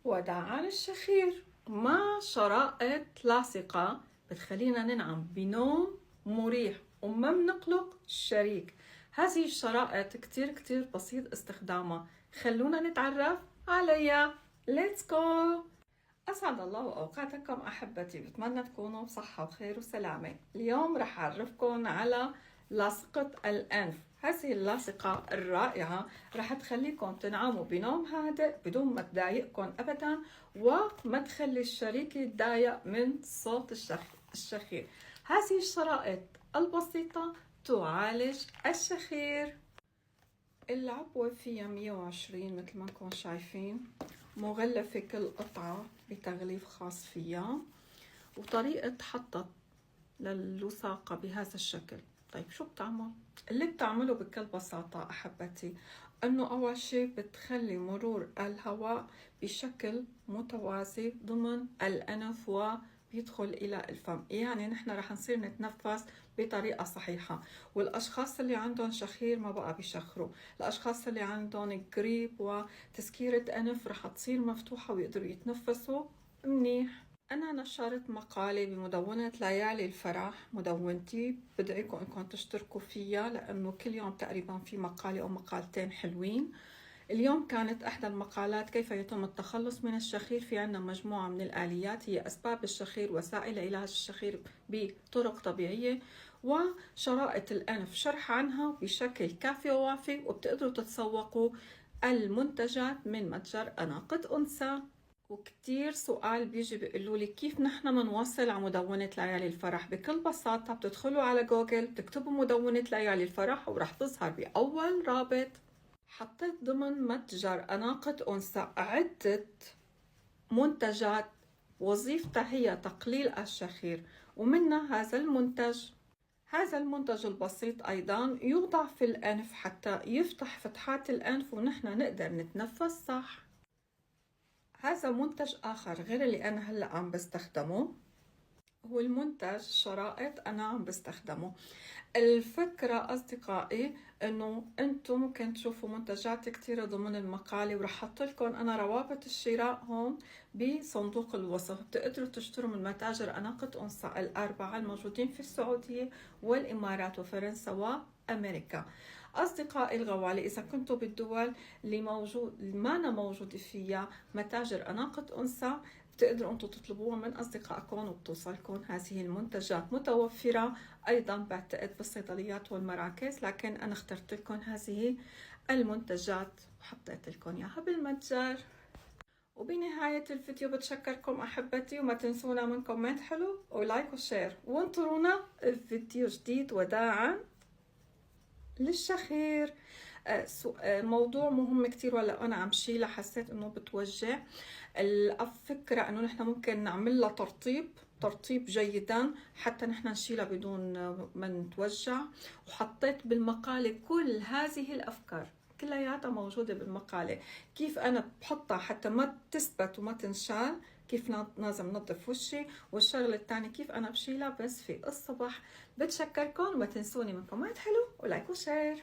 وداعا الشخير مع شرائط لاصقة بتخلينا ننعم بنوم مريح وما بنقلق الشريك. هذه الشرائط كتير بسيط استخدامها، خلونا نتعرف عليها. Let's go! أسعد الله أوقاتكم أحبتي، بتمنى تكونوا بصحة وخير وسلامة. اليوم رح أعرفكم على لاصقة الأنف. هذه اللاصقة الرائعة رح تخليكم تناموا بنوم هادئ بدون ما تضايقكم أبدا، وما تخلي الشريك يتضايق من صوت الشخير. هذه الشرائط البسيطة تعالج الشخير. العبوة فيها 120 مثل ما انكم شايفين، مغلفة كل قطعة بتغليف خاص فيها، وطريقة حطت للوثاقة بهذا الشكل. طيب شو بتعمل؟ اللي بتعمله بكل بساطة أحبتي أنه أول شيء بتخلي مرور الهواء بشكل متوازي ضمن الأنف وبيدخل إلى الفم، يعني نحن رح نصير نتنفس بطريقة صحيحة. والأشخاص اللي عندهم شخير ما بقى بيشخروا، الأشخاص اللي عندهم قريب وتسكيرة أنف رح تصير مفتوحة ويقدروا يتنفسوا منيح. أنا نشرت مقالة بمدونة ليالي الفرح، مدونتي، بدعيكم إنكم تشتركوا فيها لأنه كل يوم تقريبا في مقالة أو مقالتين حلوين. اليوم كانت إحدى المقالات كيف يتم التخلص من الشخير. في عنا مجموعة من الآليات هي أسباب الشخير، وسائل علاج الشخير بطرق طبيعية، وشرائط الأنف شرح عنها بشكل كافي ووافي، وبتقدروا تتسوقوا المنتجات من متجر أناقة أنثى. وكتير سؤال بيجي بيقولوا لي كيف نحن منوصل على مدونة ليالي الفرح. بكل بساطة بتدخلوا على جوجل تكتبوا مدونة ليالي الفرح ورح تظهر بأول رابط. حطيت ضمن متجر أناقة أنثى عدة منتجات وظيفتها هي تقليل الشخير، ومنها هذا المنتج البسيط أيضا يوضع في الأنف حتى يفتح فتحات الأنف ونحن نقدر نتنفس صح. هذا منتج آخر غير اللي أنا هلأ عم بستخدمه، هو المنتج شرائط أنا عم بستخدمه. الفكرة أصدقائي أنه أنتم ممكن تشوفوا منتجات كتيرة ضمن المقالة، ورح حط لكم أنا روابط الشراء هون بصندوق الوصف. بتقدروا تشتروا من متاجر أناقة أنثى الأربعة الموجودين في السعودية والإمارات وفرنسا وأمريكا. أصدقائي الغوالي، إذا كنتوا بالدول اللي ما أنا موجودة فيها متاجر أناقة أنثى، بتقدروا أنتوا تطلبوها من أصدقائكم وبتوصلكم هذه المنتجات. متوفرة أيضا بعتقد بالصيدليات والمراكز، لكن أنا اخترت لكم هذه المنتجات وحطيت لكم إياها بالمتجر. وبنهاية الفيديو بتشكركم أحبتي، وما تنسونا من كومنت حلو ولايك وشير، وانطرونا الفيديو جديد. وداعا للشخير. موضوع مهم كتير، ولا أنا عم شيلها حسيت إنه بتوجع. الفكرة إنه نحن ممكن نعمل لها ترطيب جيدا حتى نحن نشيلها بدون ما نتوجع. وحطيت بالمقالة كل هذه الأفكار كلياتها موجودة بالمقالة، كيف أنا بحطها حتى ما تثبت وما تنشال، كيف لازم نظف وشي، والشغلة الثانية كيف أنا بشيلها بس في الصبح. بتشكركم، وما تنسوني من كومنت حلو ولايك وشير.